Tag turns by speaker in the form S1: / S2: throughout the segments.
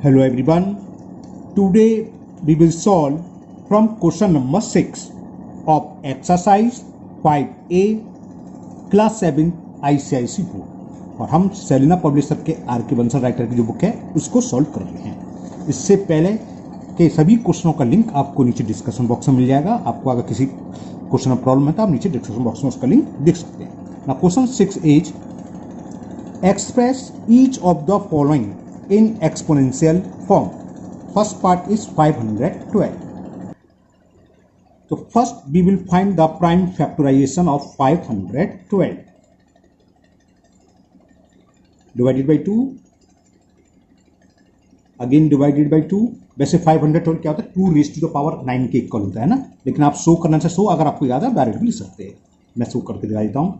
S1: Hello everyone. Today we will solve from question number 6 of exercise 5A class 7 ICIC board और हम Selina publisher के are के Bansal writer की जो book है उसको सॉल्व कर रहे हैं। इससे पहले के सभी क्वेश्चनों का लिंक आपको नीचे डिस्कशन बॉक्स में मिल जाएगा। आपको अगर किसी क्वेश्चन में प्रॉब्लम है तो आप नीचे डिस्कशन बॉक्स में उसका लिंक देख सकते हैं। ना question 6 is express each of the following in exponential form. First part is 512. So first we will find the prime factorization of 512 divided by 2 again divided by 2. वैसे 512 क्या होता है 2 raised to the power 9 के equal होता है ना, लेकिन आप शो करना चाहे शो अगर आपको याद है डायरेक्ट भी लिख सकते हैं। मैं शो करके दिखा देता हूँ।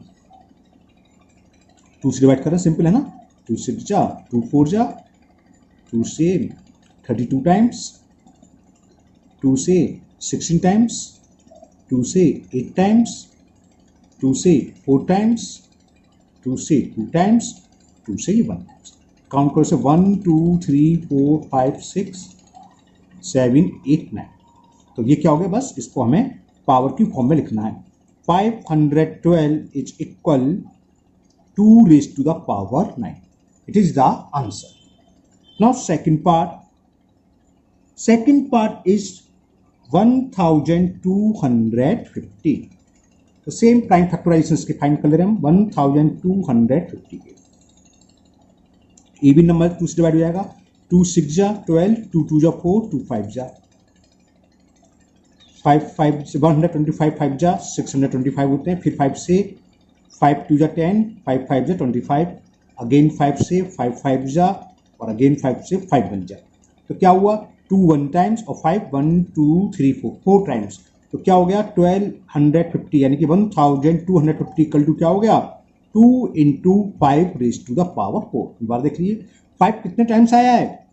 S1: 2 से डिवाइड कर रहे हैं, सिंपल है ना। 2 6 जा 2 4 जा 2 से 32 टाइम्स, 2 से 16 टाइम्स, 2 से 8 टाइम्स, 2 से 4 टाइम्स, 2 से 2 टाइम्स, 2 से 1 टाइम्स। काउंट करो से 1 2 3 4 5 6 7 8 9। तो ये क्या हो गया, बस इसको हमें पावर की फॉर्म में लिखना है। 512 is equal 2 raised to the power 9. It is the answer. Now second part is 1250. तो सेम प्राइम फैक्टराइजेशन के फाइंड कर ले रहे हैं हम 1250 के। इवन नंबर 2 से डिवाइड हो जाएगा। 2 6 जा 12, 2 2 जा 4, 2 5 जा 5 5 से 125 5 जा 625 होते हैं। फिर 5 से 5 2 जा 10, 5 5 जा 25, अगेन 5 से 5 5 जा और अगेन 5 से 5 बन जा। तो क्या हुआ 2 1 टाइम्स और 5 1 2 3 4 टाइम्स। तो क्या हो गया 1250 यानी कि 1250 इक्वल टू क्या हो गया 2 into 5 raise to the power 4। दोबारा देख लीजिए 5 कितने टाइम्स आया है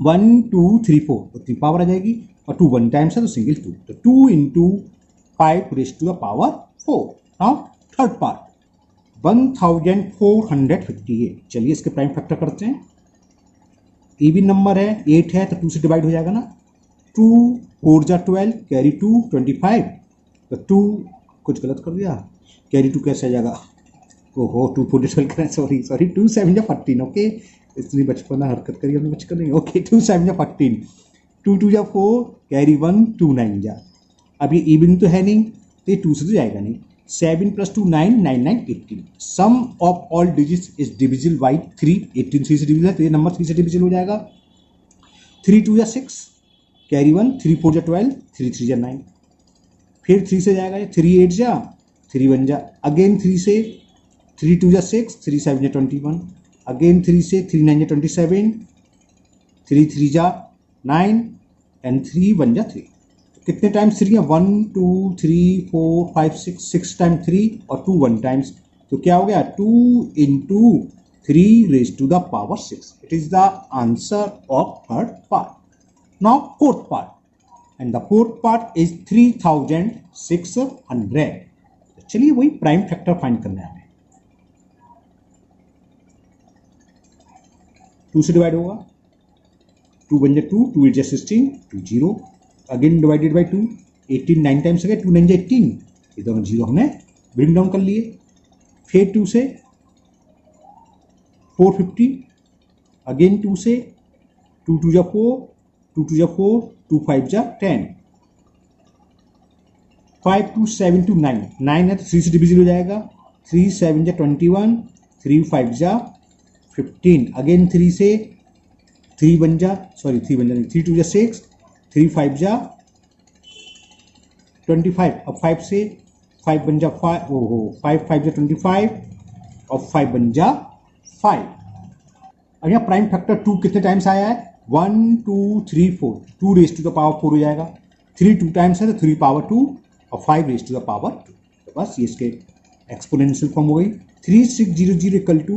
S1: 1 2 3 4 तो 3 पावर आ जाएगी और 2 1 टाइम्स है तो सिंगल 2। तो 2 into 5 raise to the power 4। Now third part 1458। चलिए इसके प्राइम फैक्टर करते हैं। इवन नंबर है 8 है तो 2 से डिवाइड हो जाएगा ना। 2 4 जा 12 कैरी 2 25 तो 2 कुछ गलत कर दिया, कैरी 2 कैसे आ जाएगा, ओहो 2 4 12 करें, सॉरी 2 7 जा 14। ओके इतनी बचपना हरकत करी हमने बचपन नहीं। ओके 2 7 जा 14, 2 2 जा 4 कैरी 1 2 9 जा। अब ये इवन तो है नहीं तो ये 2 से तो जाएगा नहीं। 7 + 2 9 9 9 18। Sum of all digits is divisible by 3। 18 3 से डिविजिबल है तो ये नंबर 3 से डिविजिबल हो जाएगा। 3 2 जा 6 कैरी 1, 3 4 जा 12, 3 3 जा 9। फिर 3 से जाएगा 3 8 जा 3 1 जा, अगेन 3 से 3 2 जा 6, 3 7 जा 21, अगेन 3 से 3 9 जा 27, 3 3 जा 9 एंड 3 1 जा 3। कितने टाइम्स 3 है 1 2 3 4 5 6 6 टाइम 3 और 2 1 टाइम्स। तो क्या हो गया 2 into 3 raise to the power 6। It is the answer of third part. Now fourth part and the fourth part is 3600। चलिए वही प्राइम फैक्टर फाइंड करना है हमें। 2 से डिवाइड होगा 2 1 जा 2, 2 8 जा 16, 2 0, अगेन डिवाइडेड बाई 2, 18 9 टाइम्स गए 2 9 जा 18, ये दोनों जीरो हमने ब्रिंग डाउन कर लिए। फिर 2 से 450, अगेन 2 से 2 2 जा 4, 2 2 जा 4, 2 5 जा 10, 5 2 7 2 9 9 है तो 3 से डिविजिबल हो जाएगा। 3 7 जा 21, 3 5 जा 15, अगेन 3 से 3 1 जा 3 2 जा 6, 3 5 जा 25, अब 5 से 5 बन जा 5, ओहो 5 5 जा 25 और 5 बन जा 5। अब यहाँ प्राइम फैक्टर 2 कितने टाइम्स आया है 1 2 3 4, 2 रेज टू द पावर 4 हो जाएगा। 3 2 टाइम्स है तो 3 पावर 2 और 5 रेज टू द पावर 2। तो बस ये इसके एक्सपोनेंशियल फॉर्म हो गई। 3600 equal to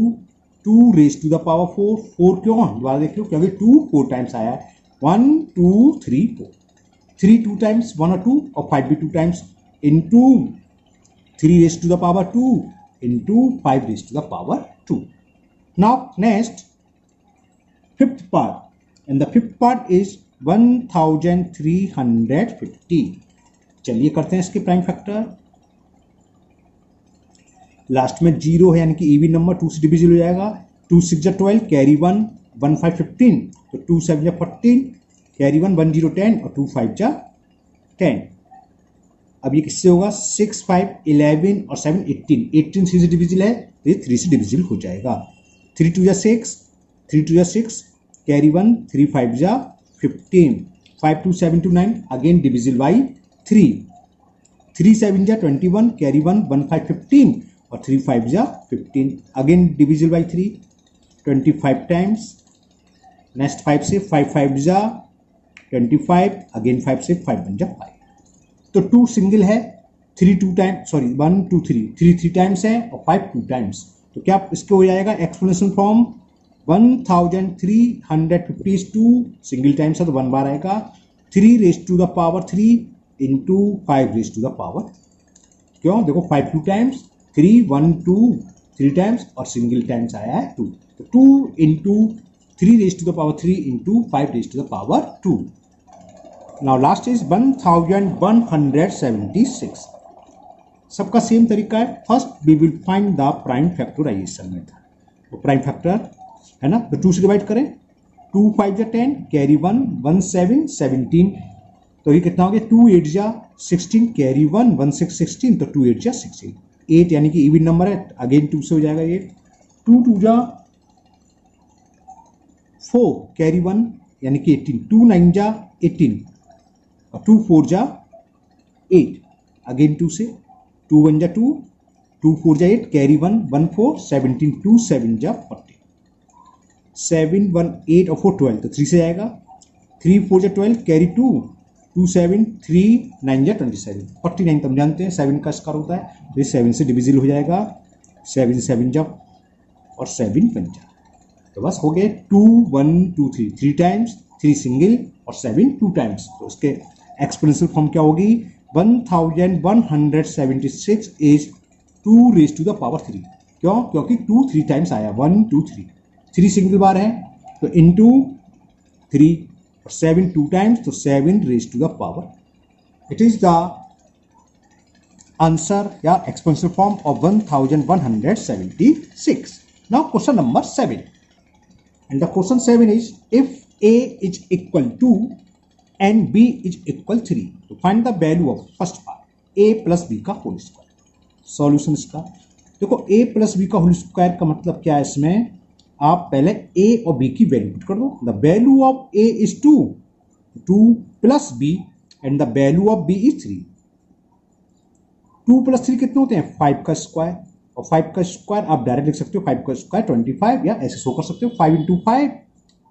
S1: 2 raise to the power 4। 4 क्यों, दोबारा देख लो क्योंकि 2 4 टाइम्स आया है। 1 2 3 4, 3 2 टाइम्स 1 और 2 और 5 भी 2 times into 3 raise to the power 2 into 5 raise to the power 2। Now next fifth part and the fifth part is 1350। चलिए करते हैं इसके प्राइम फैक्टर। लास्ट में 0 है यानी कि इवन नंबर 2 से डिविजिबल हो जाएगा। 2 6 जा 12, कैरी 1 1 5 15, तो 2 7 जा 14, कैरी 1 1 0 10 और 2 5 जा 10। अब ये किससे होगा? 6 5 11 और 7 18। 18 3 से डिविजिबल है तो ये 3 से डिविजिबल हो जाएगा। 3 2 जा 6, 3 2 जा 6, कैरी 1 3 5 जा 15, 5 2 7 2 9, अगेन डिविजिबल बाई 3, 3 7 जा 21, कैरी 1 1 5 15 और 3 5 जा 15, again divisible by 3 25 times. Next 5 से 5 5 जा 25, अगेन 5 से 5 1 जा 5। तो 2 सिंगल है, 3 2 टाइम, सॉरी 1 2 3 3 3 टाइम्स है और 5 2 टाइम्स। तो क्या इसके हो जाएगा explanation form 1350 is 2 single times है तो 1 बार आएगा। 3 raise to the power 3 into 5 raise to the power, क्यों देखो 5 2 टाइम्स, 3 1 2 3 टाइम्स और सिंगल टाइम्स आया है 2, तो 2 into 3 raise to the power 3 into 5 raise to the power 2। Now last is 1176। सबका सेम तरीका है। First we will find the prime factorization method. तो प्राइम फैक्टर है ना, तो 2 से डिवाइड करें, 2 5 जा 10, कैरी 1 1 7 17, तो ये कितना हो गया? 2 8 जा 16, कैरी 1 1 6 16, तो 2 8 जा 16, 8 यानी कि इवन नंबर है, अगेन 2 से हो जाएगा 8। 2 2 जा 4, कैरी 1 यानी कि 18, 2 9 जा 18 और 2 4 जा 8, अगेन 2 से, 2 1 जा 2, 2 4 जा 8, कैरी 1 1 4 17, 2 7 जा 40, 7 1 8 और 4 12, तो 3 से आएगा। 3 4 जा 12, कैरी 2 2 7 3 9 जा 27, 49 तो हम जानते हैं 7 का स्क्वायर होता है, तो ये 7 से डिविजिबल हो जाएगा। 7 7 जा और 7 पंजा, तो बस हो गए 2 1 2 3 3 टाइम्स, 3 सिंगल और 7 2 टाइम्स। तो उसके एक्सपोनेंशियल फॉर्म क्या होगी? 1176 is 2 raise to the power 3, क्यों? क्योंकि 2 3 टाइम्स आया, 1 2 3, 3 सिंगल बार है तो इंटू 3 और 7 2 टाइम्स, तो 7 raise to the power. It is the answer या exponential form of 1176। Now question number 7, and the question 7 is if a is equal to and b is equal 3, to find the value of first part a plus b का whole square. Solution इसका देखो, a plus b का whole square का मतलब क्या है? इसमें आप पहले a और b की वैल्यू पुट कर दो। The value of a is 2, 2 plus b and the value of b is 3। 2 plus 3 कितने होते हैं? 5 का स्क्वायर, और 5 का स्क्वायर आप डायरेक्ट लिख सकते हो 5 का स्क्वायर 25, या ऐसे शो कर सकते हो 5 इंटू 5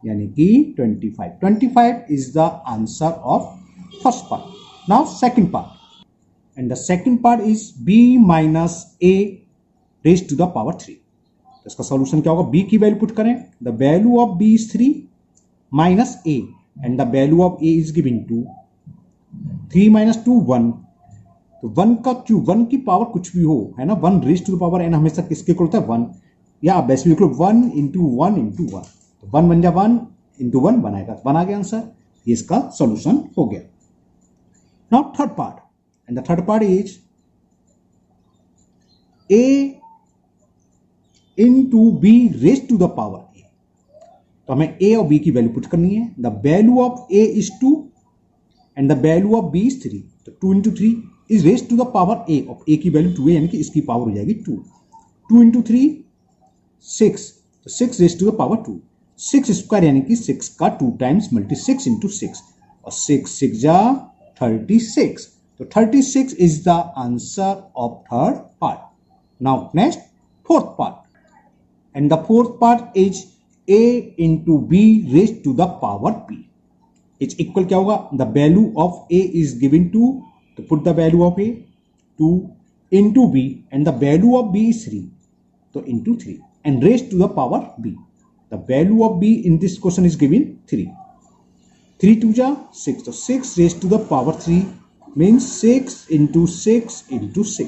S1: यानी कि 25। 25 is the answer of first part. Now second part, and the second part is b minus a raise to the power 3। तो इसका सॉल्यूशन क्या होगा? b की वैल्यू पुट करें, the value of b is 3 minus a and the value of a is given to 3 minus 2 1, तो 1 का Q, 1 की power कुछ भी हो है ना, 1 raise to the power n हमेशा किसके इक्वल होता है? 1, या आप वैसे भी लिख लो 1 इंटू 1 इंटू 1, तो 1 बन जा 1 इंटू 1 बनाएगा, 1 आ गया आंसर। ये इसका सॉल्यूशन हो गया। Now third part, and the third part is a into b raise to the power a। तो हमें a और b की वैल्यू पुट करनी है। The value of a is 2 and the value of b is 3, तो 2 into 3 is raise to the power a, और a की value 2 है यानी कि इसकी पावर हो जाएगी 2। 2 इंटू 3 6, तो 6 raise to the power 2, 6 square यानी कि 6 का 2 टाइम्स मल्टी 6 इंटू 6, और 6 6 जा 36, तो 36 is the answer of third part. Now next fourth part, and the fourth part is a into b raise to the power p is equal क्या होगा? The value of a is given two, तो put the value of a 2 into b and the value of b is 3, तो into 3 and raise to the power b। The value of b in this question is given 3, 3 2 जा 6, तो 6 raise to the power 3 means 6 into 6 into 6,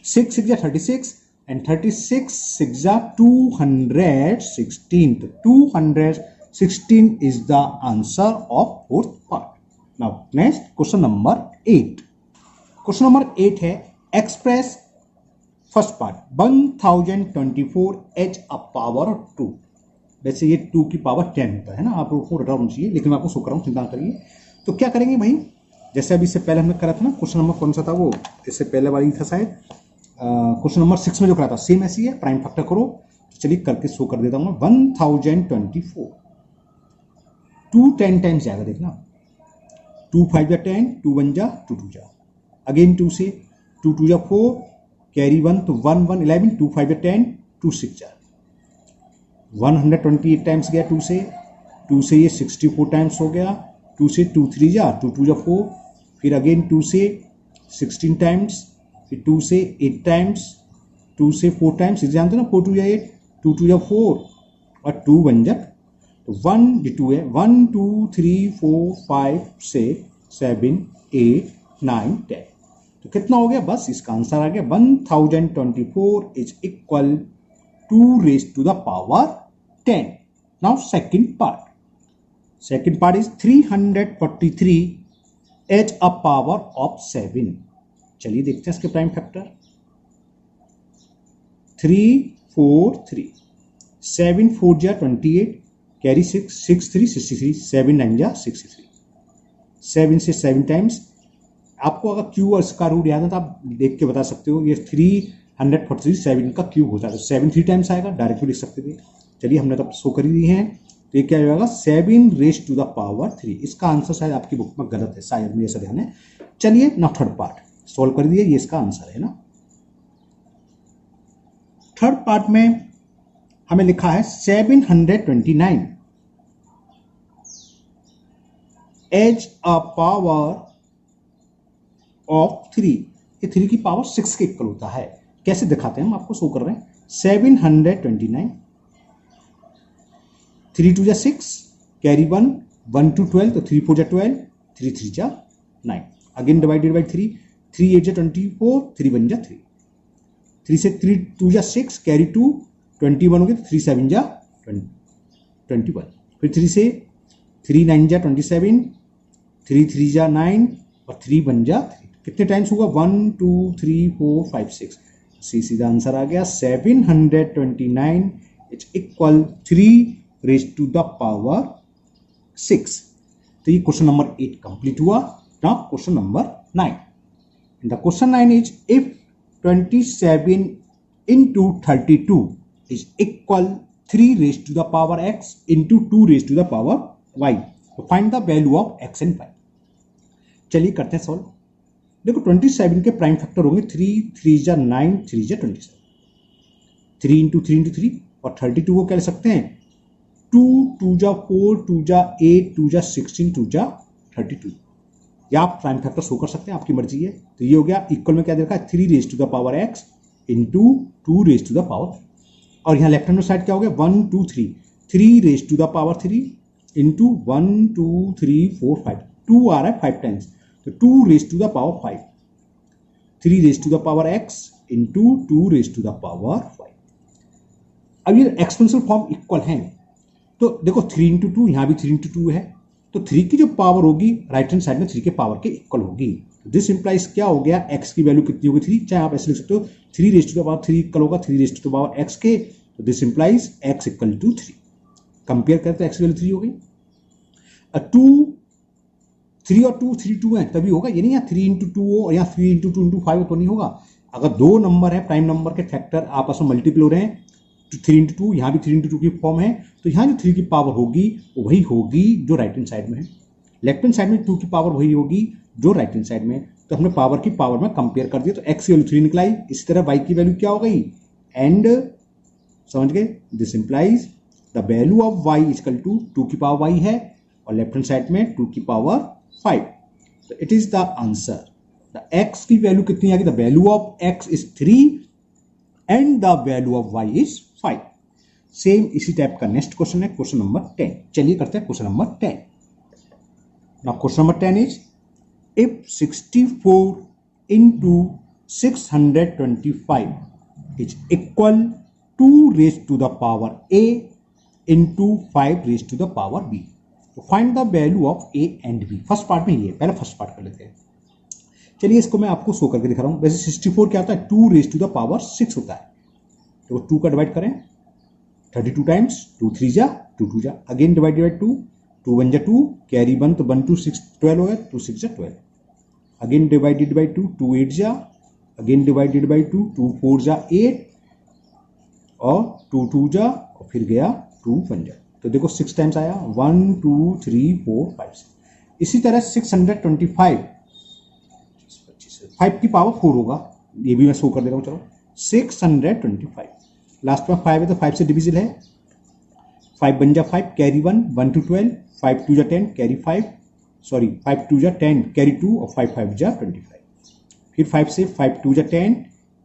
S1: 6 6 जा 36 and 36 6 जा 216, तो 16 is the answer of fourth part. Now next question number 8. Question number 8 है express first part 1024 h a power 2. वैसे ये 2 की power 10 होता है ना, आप लोगों को रटा होना चाहिए, लेकिन मैं आपको शो कर रहा हूँ, चिंता ना करिए। तो क्या करेंगे भाई, जैसे अभी इससे पहले हमने करा था ना, क्वेश्चन नंबर कौन सा था वो, इससे पहले वाली था शायद क्वेश्चन नंबर 6 में जो करा था, सेम ऐसी है, प्राइम फैक्टर करो। तो चलिए करके शो कर देता हूँ मैं। 1024 2 10 टाइम्स जाएगा, देखना 2 5 जा 10, 2 1 जा 2 2 जा, अगेन 2 से 2 2 जा 4, कैरी 1 तो 1 1 11, 2 5 जा 10, 2 6 जा 128 टाइम्स गया 2 से ये 64 टाइम्स हो गया, 2 से 2 3 जा 2 2 जा 4, फिर अगेन 2 से 16 टाइम्स, फिर 2 से 8 टाइम्स, 2 से 4 टाइम्स, इसे जानते हो ना, 4 2 जा 8, 2 2 जा 4 और 2 1 जा, तो 1 2 है, 1 2 3 4 5 6 7 8 9 10, तो कितना हो गया, बस इसका आंसर आ गया 1024 is equal 2 raised to the power 10. Now second part is 343 h a power of 7. चलिए देखते हैं इसके प्राइम फैक्टर। 3 4 3 7 4 जा 28, कैरी 6 6 3 63, 7 9 जा 63, 7 से 7 टाइम्स। आपको अगर क्यू और इसका रूट याद है तो आप देख के बता सकते हो, ये 343 7 का क्यूब होता है, तो 7 3 टाइम्स आएगा, डायरेक्ट भी लिख सकते थे। चलिए हमने तो सो कर ही दी है, तो ये क्या हो जाएगा 7 रेज टू द पावर 3। इसका आंसर शायद आपकी बुक में गलत है, शायद मुझे ऐसा ध्यान है। चलिए ना थर्ड पार्ट सॉल्व कर दिए, ये इसका आंसर है ना। थर्ड पार्ट में हमें लिखा है 729 एज अ पावर ऑफ 3। ये 3 की पावर 6 के इक्वल होता है। कैसे दिखाते हैं हम, आपको शो कर रहे हैं। 729, 3 2 जा 6, कैरी 1 1 2 12, तो 3 4 जा 12, 3 3 जा 9, अगेन डिवाइडेड बाई 3, 3 8 जा 24, 3 1 जा 3, 3 से 3 2 जा 6, कैरी 2 21 हो गया, तो 3 7 जा 21, फिर 3 से 3 9 जा 27, 3 3 जा 9 और 3 1 जा 3, कितने टाइम्स होगा 1 2 3 4 5 6, सीधा आंसर आ गया 729 is equal 3 raise to the power 6। तो ये क्वेश्चन नंबर 8 कंप्लीट हुआ। Now question number 9, and the question 9 is if 27 into 32 is equal 3 raise to the power x into 2 raise to the power y, तो find the value of x and y। चलिए करते हैं solve. देखो 27 के prime factor होंगे 3 3 जा 9, 3 जा 27, 3 into 3 into 3, और 32 को क्या ले सकते हैं 2 2 जा 4, 2 जा 8, 2 जा 16, 2 जा 32, या आप प्राइम फैक्टर शो कर सकते हैं, आपकी मर्जी है। तो ये हो गया इक्वल में क्या देखा है 3 raise to the power x into 2 raise to the power, और यहाँ लेफ्ट हैंड साइड क्या हो गया 1 2 3, 3 raise to the power 3 into 1 2 3 4 5, 2 आ रहा है 5 टाइम्स, तो 2 raise to the power 5, 3 raise to the power x into 2 raise to the power 5। अब ये एक्सपेंसिव फॉर्म इक्वल हैं, तो देखो 3 इंटू 2, यहाँ भी 3 इंटू 2 है, तो 3 की जो पावर होगी राइट हैंड साइड में 3 के पावर के इक्वल होगी। दिस इंप्लाइज क्या हो गया, x की वैल्यू कितनी होगी 3, चाहे आप ऐसे लिख सकते हो 3 raise to the power 3 equal होगा 3 raise to the power x के, तो this implies x equal to 3। Compare करें तो x वैल्यू 3 हो गई, 2 3 और 2 3 2 है तभी होगा, ये नहीं यहाँ 3 इंटू 2 हो और यहाँ 3 इंटू 2 इंटू 5 तो नहीं होगा। अगर दो नंबर है प्राइम नंबर के फैक्टर आपस में मल्टीपल हो रहे हैं, तो 3 इंटू 2, यहाँ भी 3 इंटू 2 की फॉर्म है, तो यहाँ जो 3 की पावर होगी वो वही होगी जो राइट हैंड साइड में है, लेफ्ट हैंड साइड में 2 की पावर वही होगी जो राइट हैंड साइड में। तो हमने पावर की पावर में कंपेयर कर दिया, तो x की वैल्यू 3 निकलाई, इसी तरह y की वैल्यू क्या हो गई, एंड समझ गए, this implies the value of y equal to 2 की पावर y है और लेफ्ट हैंड साइड में 2 की पावर 5, तो it is the answer. The x की वैल्यू कितनी आ गई, the value of x is 3 and the value of y is 5। Same इसी टाइप का नेक्स्ट क्वेश्चन है क्वेश्चन नंबर 10। चलिए करते हैं question number 10। Now question number 10 is if 64 into 625 is equal 2 raised to the power a into 5 raise to the power b। तो find the value of a and b। First part में ये है, पहले first part कर लेते हैं। चलिए इसको मैं आपको शो करके दिखा रहा हूँ। वैसे 64 क्या होता है, 2 रेज टू द पावर 6 होता है। तो 2 का डिवाइड करें 32 टाइम्स, 2 3 जा 2 2 जा, अगेन डिवाइड बाई 2, 2 1 जा 2, कैरी 1 तो 1 2 6 12 हो गया, 2 6 जा 12, अगेन डिवाइडेड बाई 2, 2 8 जा, अगेन डिवाइडेड बाई 2, 2 4 जा 8 और 2 2 जा और फिर गया 2 1 जा। तो देखो 6 टाइम्स आया, 1 2 3 4 5 6। इसी तरह 625 5 की पावर 4 होगा, ये भी मैं शो कर दे रहा हूँ। चलो 625, लास्ट में 5 है तो 5 से डिविजिबल है, 5 1 जा 5 कैरी 1, 1 to 12, 5 2 जा 10 कैरी 5, सॉरी 5 2 जा 10 कैरी 2 और 5 5 जा 25। फिर 5 से 5 2 जा 10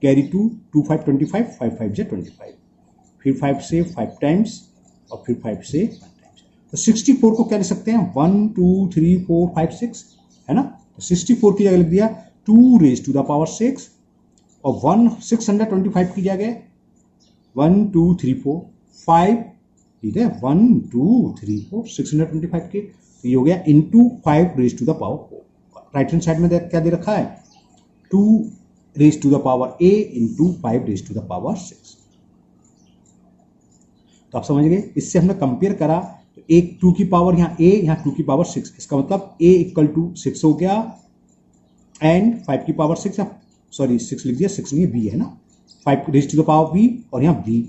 S1: कैरी 2, 2 5 25, 5 5 जा 25। फिर 5 से 5 टाइम्स और फिर 5 से 1 टाइम्स। तो 64 को क्या लिख सकते हैं, 1 2 3 4 5 6 है ना। तो 64 की जगह लिख दिया 2 रेज टू द पावर 6 और 625 की जगह 1 2 3 4 5, ठीक है, 1 2 3 4 625 के। तो ये हो गया into 5 raise to the power 4। Right hand side में क्या दे रखा है, 2 raise to the power a into 5 raise to the power 6। तो आप समझ गए, इससे हमने कंपेयर करा। तो एक 2 की पावर यहाँ a, यहाँ 2 की पावर 6, इसका मतलब a इक्वल टू 6 हो गया एंड 5 की पावर 6, सॉरी 6 लिख दिया, 6 नहीं है, b है ना, 5 raise to the power b और यहाँ b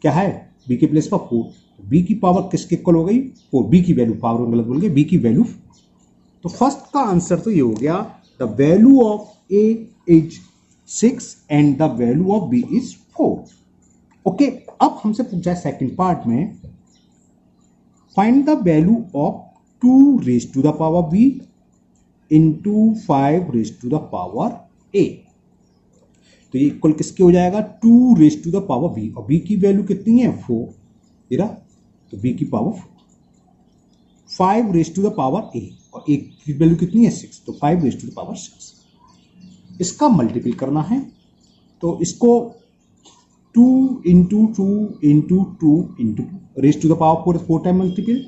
S1: क्या है, b के प्लेस पर 4, तो b की पावर किसके इक्वल हो गई, 4, b की वैल्यू, पावर गलत बोल गए, b की वैल्यू 4। तो फर्स्ट का आंसर तो ये हो गया, the value of a is 6 and the value of b is 4। Okay, अब हमसे पूछा है सेकंड पार्ट में, find the value of 2 raise to the power b into 5 raise to the power a। तो ये इक्वल किसके हो जाएगा, 2 raise to the power b और b की वैल्यू कितनी है 4, इरा, तो b की power 4, 5 raise to the power a और a की वैल्यू कितनी है 6, तो 5 रेज टू द पावर 6। इसका मल्टीपल करना है, तो इसको 2 into 2 into 2 into 2 raise to the power 4 time multiple,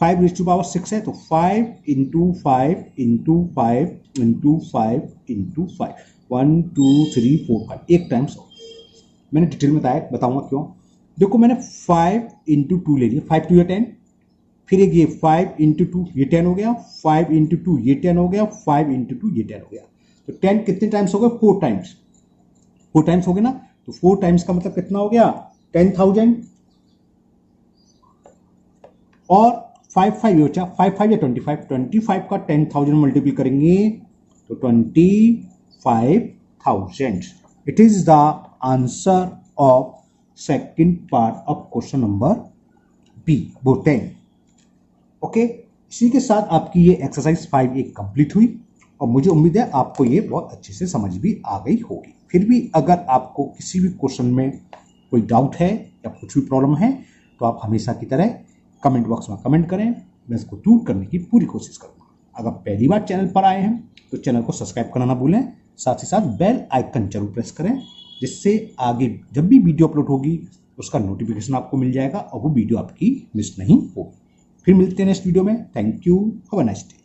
S1: 5 raise to power 6 है तो 5 इंटू 5 इंटू 5 इंटू 5 इंटू 5, 1 2 3 4 5, एक टाइम्स। मैंने डिटेल में बताऊंगा क्यों। देखो मैंने 5 इंटू 2 ले लिया, 5 2 या 10, फिर एक ये 5 इंटू 2 ये 10 हो गया, 5 इंटू 2 ये 10 हो गया, 5 इंटू 2 ये 10 हो गया। तो 10 कितने टाइम्स हो गए, 4 टाइम्स, 4 टाइम्स हो गए ना। तो 4 टाइम्स का मतलब कितना हो गया, 10,000 और 5 5 बचा, 5 5 या 25, 25 का 10,000 मल्टीपल करेंगे तो 25,000। It is the answer of second part of question number B, वो 10। ओके, इसी के साथ आपकी ये एक्सरसाइज 5 एक कंप्लीट हुई और मुझे उम्मीद है आपको ये बहुत अच्छे से समझ भी आ गई होगी। फिर भी अगर आपको किसी भी क्वेश्चन में कोई डाउट है या कुछ भी प्रॉब्लम है तो आप हमेशा की तरह कमेंट बॉक्स में कमेंट करें, मैं इसको दूर करने की पूरी कोशिश करूँगा। अगर पहली बार चैनल पर आए हैं तो चैनल को सब्सक्राइब करना ना भूलें, साथ ही साथ बेल आइकन जरूर प्रेस करें, जिससे आगे जब भी वीडियो अपलोड होगी उसका नोटिफिकेशन आपको मिल जाएगा और वो वीडियो आपकी मिस नहीं होगी। फिर मिलते हैं नेक्स्ट वीडियो में। Thank you, have a nice day.